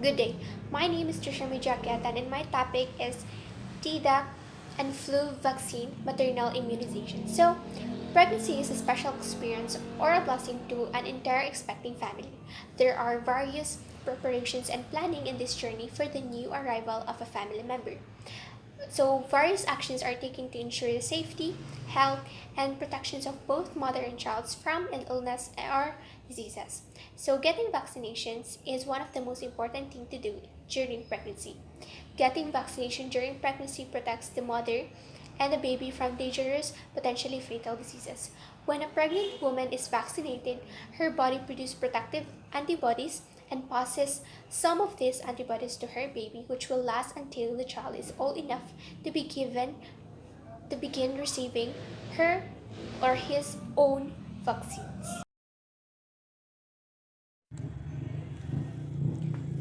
Good day. My name is Trisha Mijaketan and my topic is Tdap and flu vaccine maternal immunization. Pregnancy is a special experience or a blessing to an entire expecting family. There are various preparations and planning in this journey for the new arrival of a family member. Various actions are taken to ensure the safety, health, and protections of both mother and child from an illness or diseases. Getting vaccinations is one of the most important things to do during pregnancy. Getting vaccination during pregnancy protects the mother and the baby from dangerous, potentially fatal diseases. When a pregnant woman is vaccinated, her body produces protective antibodies and passes some of these antibodies to her baby, which will last until the child is old enough to be given to begin receiving her or his own vaccines.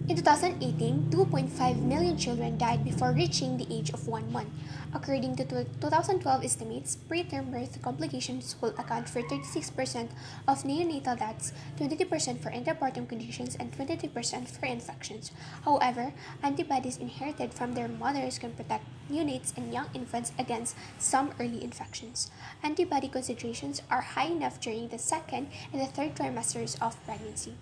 In 2018, 2.5 million children died before reaching the age of 1 month. According to 2012 estimates, preterm birth complications will account for 36% of neonatal deaths, 22% for interpartum conditions, and 23% for infections. However, antibodies inherited from their mothers can protect neonates and young infants against some early infections. Antibody concentrations are high enough during the second and the third trimesters of pregnancy.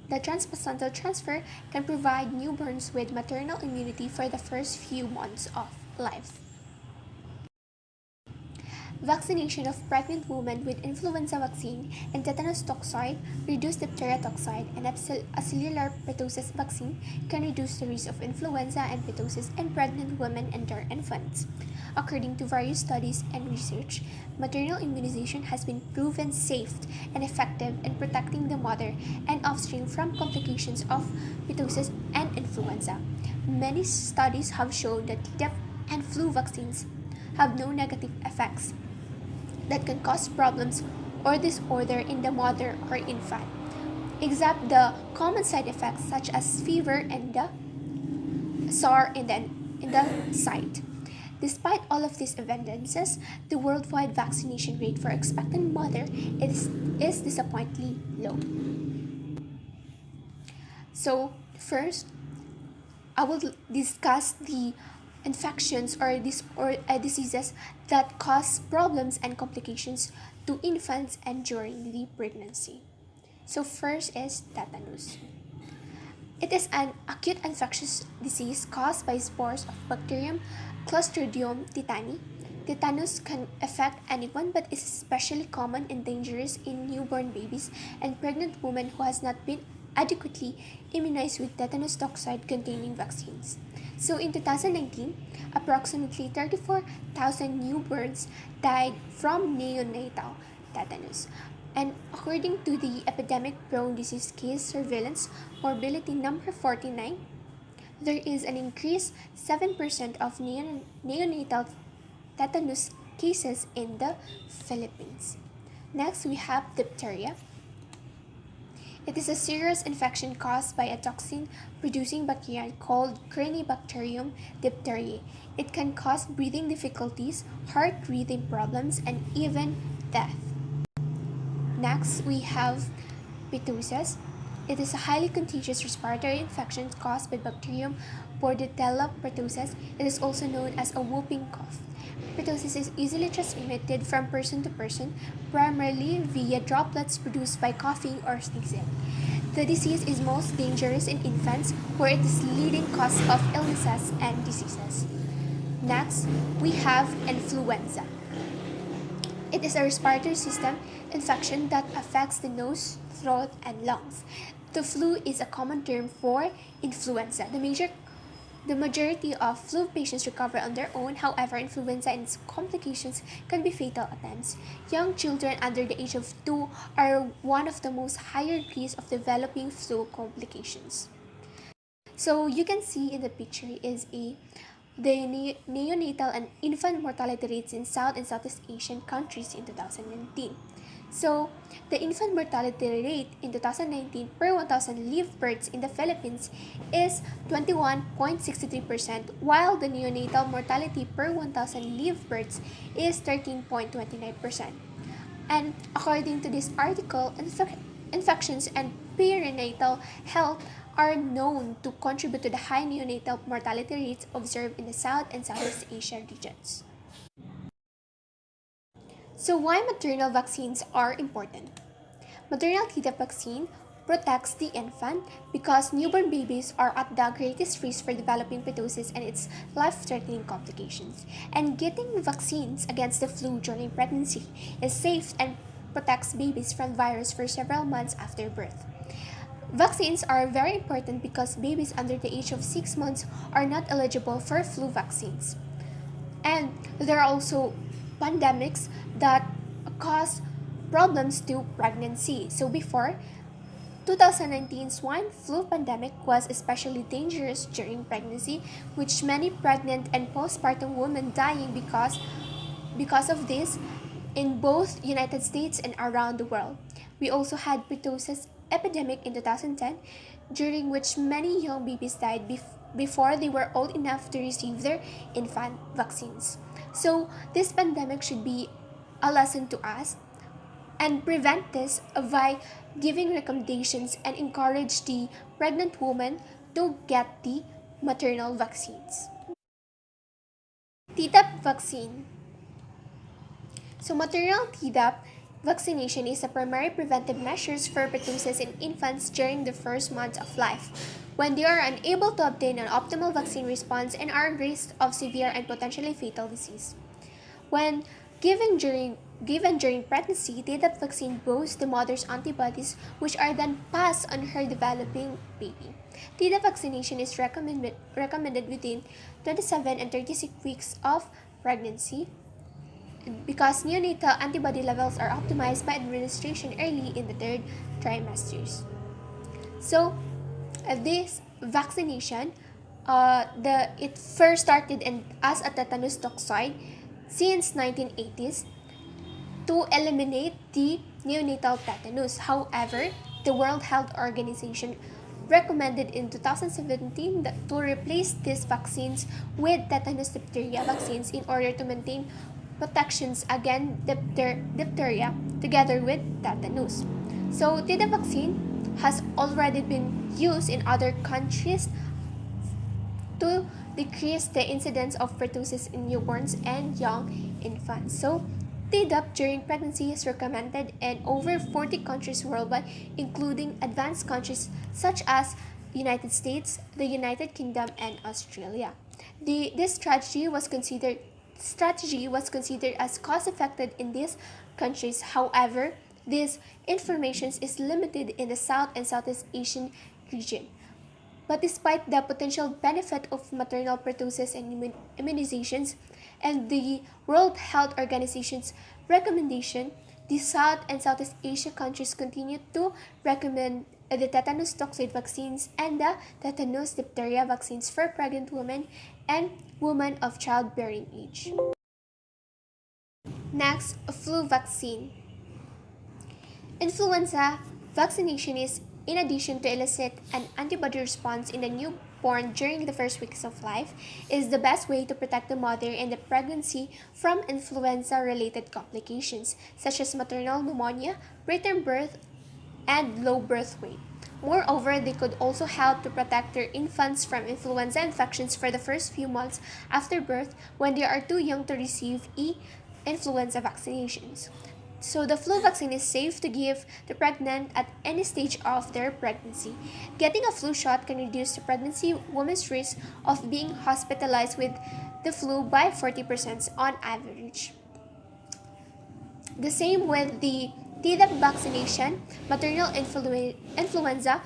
The transplacental transfer can provide newborns with maternal immunity for the first few months of life. Vaccination of pregnant women with influenza vaccine and tetanus toxoid, reduced diphtheria toxoid, and acellular pertussis vaccine can reduce the risk of influenza and pertussis in pregnant women and their infants. According to various studies and research, maternal immunization has been proven safe and effective in protecting the mother and offspring from complications of pertussis and influenza. Many studies have shown that Tdap and flu vaccines have no negative effects that can cause problems or disorder in the mother or infant, except the common side effects such as fever and the sore in the site. Despite all of these evidences, the worldwide vaccination rate for expectant mother is disappointingly low. First, I will discuss the infections or diseases that cause problems and complications to infants and during the pregnancy. First is tetanus. It is an acute infectious disease caused by spores of bacterium Clostridium tetani. Tetanus can affect anyone but is especially common and dangerous in newborn babies and pregnant women who has not been adequately immunized with tetanus toxoid containing vaccines. In 2019, approximately 34,000 newborns died from neonatal tetanus. And according to the Epidemic Prone Disease Case Surveillance Morbidity number 49, there is an increased 7% of neonatal tetanus cases in the Philippines. Next, we have diphtheria. It is a serious infection caused by a toxin-producing bacteria called Cranibacterium diphtheriae. It can cause breathing difficulties, heart rhythm problems, and even death. Next, we have pertussis. It is a highly contagious respiratory infection caused by Bacterium Bordetella pertussis. It is also known as a whooping cough. Pertussis is easily transmitted from person to person, primarily via droplets produced by coughing or sneezing. The disease is most dangerous in infants, where it is the leading cause of illnesses and diseases. Next, we have influenza. It is a respiratory system infection that affects the nose, throat, and lungs. The flu is a common term for influenza. The majority of flu patients recover on their own. However, influenza and its complications can be fatal at times. Young children under the age of 2 are one of the most higher risk of developing flu complications. You can see in the picture is the neonatal and infant mortality rates in South and Southeast Asian countries in 2019. The infant mortality rate in 2019 per 1,000 live births in the Philippines is 21.63%, while the neonatal mortality per 1,000 live births is 13.29%. And according to this article, infections and perinatal health are known to contribute to the high neonatal mortality rates observed in the South and Southeast Asia regions. So, why maternal vaccines are important? Maternal Tdap vaccine protects the infant because newborn babies are at the greatest risk for developing pertussis and its life-threatening complications. And getting vaccines against the flu during pregnancy is safe and protects babies from virus for several months after birth. Vaccines are very important because babies under the age of 6 months are not eligible for flu vaccines. And there are also pandemics that cause problems to pregnancy. So before 2019 swine flu pandemic was especially dangerous during pregnancy, which many pregnant and postpartum women dying because of this in both United States and around the world. We also had pertussis epidemic in 2010, during which many young babies died before they were old enough to receive their infant vaccines. So this pandemic should be a lesson to us and prevent this by giving recommendations and encourage the pregnant woman to get the maternal vaccines. Tdap vaccine. So maternal Tdap vaccination is a primary preventive measures for pertussis in infants during the first months of life, when they are unable to obtain an optimal vaccine response and are at risk of severe and potentially fatal disease. When given during pregnancy, Tdap vaccine boosts the mother's antibodies, which are then passed on her developing baby. Tdap vaccination is recommended within 27 and 36 weeks of pregnancy because neonatal antibody levels are optimized by administration early in the third trimesters. So, this vaccination, it first started as a tetanus toxoid since 1980s to eliminate the neonatal tetanus. However, the World Health Organization recommended in 2017 to replace these vaccines with tetanus diphtheria vaccines in order to maintain protections against diphtheria together with tetanus. So, Tdap vaccine has already been used in other countries to decrease the incidence of pertussis in newborns and young infants. So, Tdap during pregnancy is recommended in over 40 countries worldwide, including advanced countries such as United States, the United Kingdom, and Australia. This strategy was considered as cost-effective in these countries. However, this information is limited in the South and Southeast Asian region. But despite the potential benefit of maternal pertussis and immunizations and the World Health Organization's recommendation, the South and Southeast Asia countries continue to recommend the tetanus toxoid vaccines and the tetanus diphtheria vaccines for pregnant women and women of childbearing age. Next, a flu vaccine. Influenza vaccination is in addition to elicit an antibody response in the newborn during the first weeks of life, is the best way to protect the mother in the pregnancy from influenza-related complications such as maternal pneumonia, preterm birth, and low birth weight. Moreover, they could also help to protect their infants from influenza infections for the first few months after birth when they are too young to receive influenza vaccinations. So the flu vaccine is safe to give to pregnant at any stage of their pregnancy. Getting a flu shot can reduce the pregnancy woman's risk of being hospitalized with the flu by 40% on average. The same with the Tdap vaccination. Maternal influenza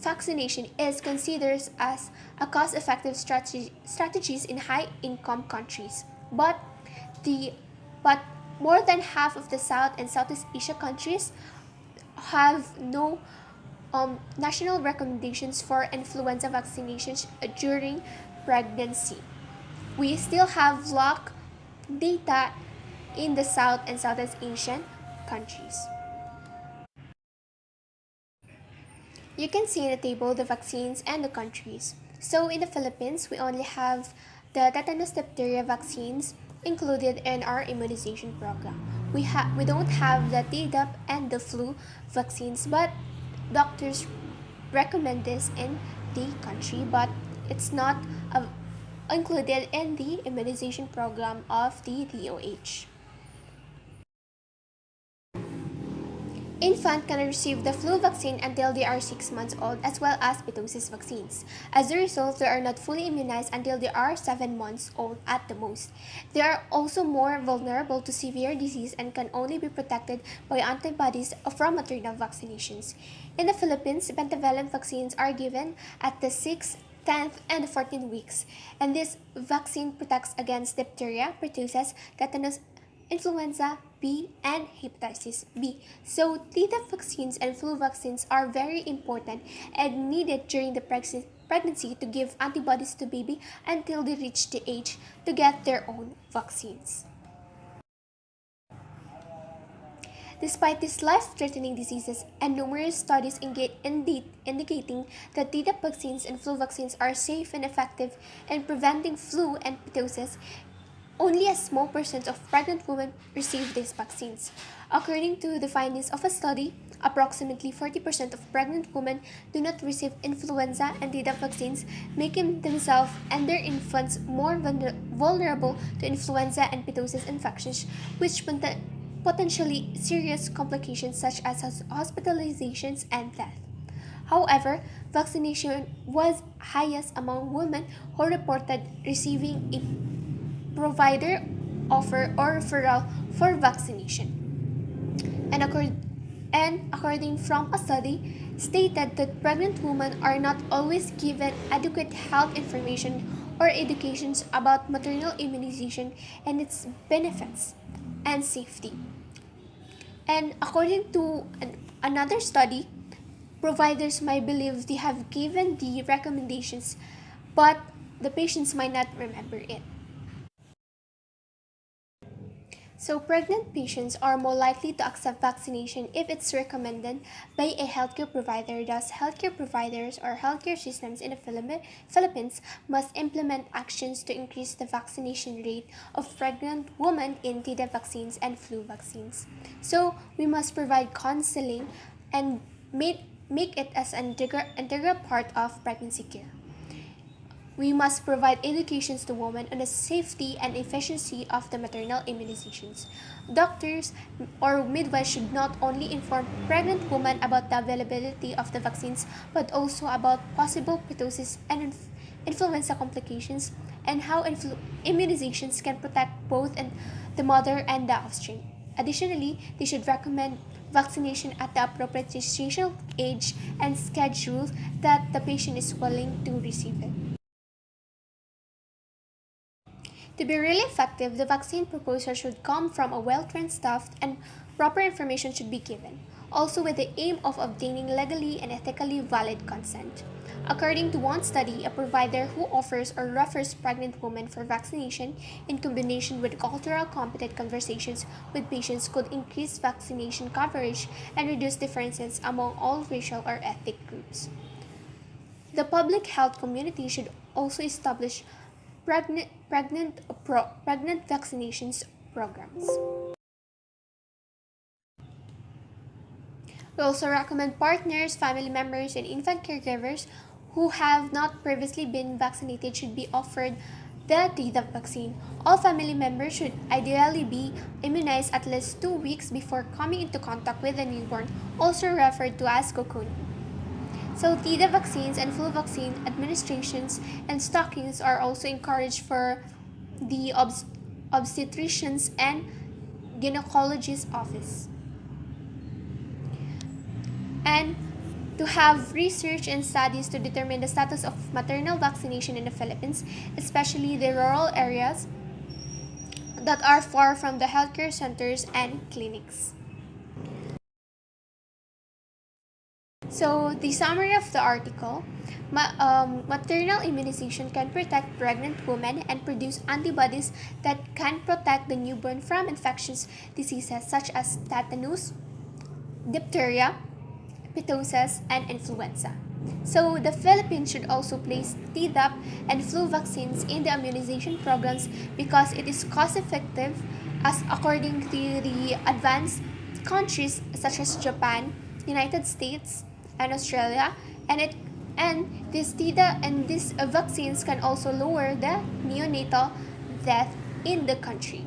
vaccination is considered as a cost-effective strategies in high-income countries. But more than half of the South and Southeast Asia countries have no national recommendations for influenza vaccinations during pregnancy. We still have lack data in the South and Southeast Asian countries. You can see in the table the vaccines and the countries. So in the Philippines, we only have the tetanus diphtheria vaccines included in our immunization program. We don't have the Tdap and the flu vaccines, but doctors recommend this in the country, but it's not uh, included in the immunization program of the DOH. Infant can receive the flu vaccine until they are 6 months old, as well as pertussis vaccines. As a result, they are not fully immunized until they are 7 months old at the most. They are also more vulnerable to severe disease and can only be protected by antibodies from maternal vaccinations. In the Philippines, pentavalent vaccines are given at the 6th, 10th, and 14th weeks, and this vaccine protects against diphtheria, pertussis, tetanus, influenza B, and hepatitis B. So, Tdap vaccines and flu vaccines are very important and needed during the pregnancy to give antibodies to baby until they reach the age to get their own vaccines. Despite these life-threatening diseases and numerous studies indicating that Tdap vaccines and flu vaccines are safe and effective in preventing flu and pertussis, only a small percent of pregnant women receive these vaccines. According to the findings of a study, approximately 40% of pregnant women do not receive influenza and Tdap vaccines, making themselves and their infants more vulnerable to influenza and pertussis infections, which potentially serious complications such as hospitalizations and death. However, vaccination was highest among women who reported receiving a provider offer or referral for vaccination. And, according from a study, stated that pregnant women are not always given adequate health information or educations about maternal immunization and its benefits and safety. And according to another study, providers might believe they have given the recommendations, but the patients might not remember it. So, pregnant patients are more likely to accept vaccination if it's recommended by a healthcare provider. Thus, healthcare providers or healthcare systems in the Philippines must implement actions to increase the vaccination rate of pregnant women in Tdap vaccines and flu vaccines. So, we must provide counseling and make it as an integral part of pregnancy care. We must provide educations to women on the safety and efficiency of the maternal immunizations. Doctors or midwives should not only inform pregnant women about the availability of the vaccines, but also about possible pertussis and influenza complications and how immunizations can protect both the mother and the offspring. Additionally, they should recommend vaccination at the appropriate gestational age and schedule that the patient is willing to receive it. To be really effective, the vaccine proposal should come from a well-trained staff and proper information should be given, also with the aim of obtaining legally and ethically valid consent. According to one study, a provider who offers or refers pregnant women for vaccination in combination with cultural competent conversations with patients could increase vaccination coverage and reduce differences among all racial or ethnic groups. The public health community should also establish pregnant vaccinations programs. We also recommend partners, family members, and infant caregivers who have not previously been vaccinated should be offered the Tdap vaccine. All family members should ideally be immunized at least 2 weeks before coming into contact with a newborn, also referred to as cocoon. So, Tdap vaccines and flu vaccine administrations and stockings are also encouraged for the obstetricians and gynecologist office. And to have research and studies to determine the status of maternal vaccination in the Philippines, especially the rural areas that are far from the healthcare centers and clinics. So, the summary of the article, maternal immunization can protect pregnant women and produce antibodies that can protect the newborn from infectious diseases such as tetanus, diphtheria, pertussis, and influenza. So, the Philippines should also place Tdap and flu vaccines in the immunization programs because it is cost-effective, as according to the advanced countries such as Japan, United States, and Australia, and it and this data and these vaccines can also lower the neonatal death in the country.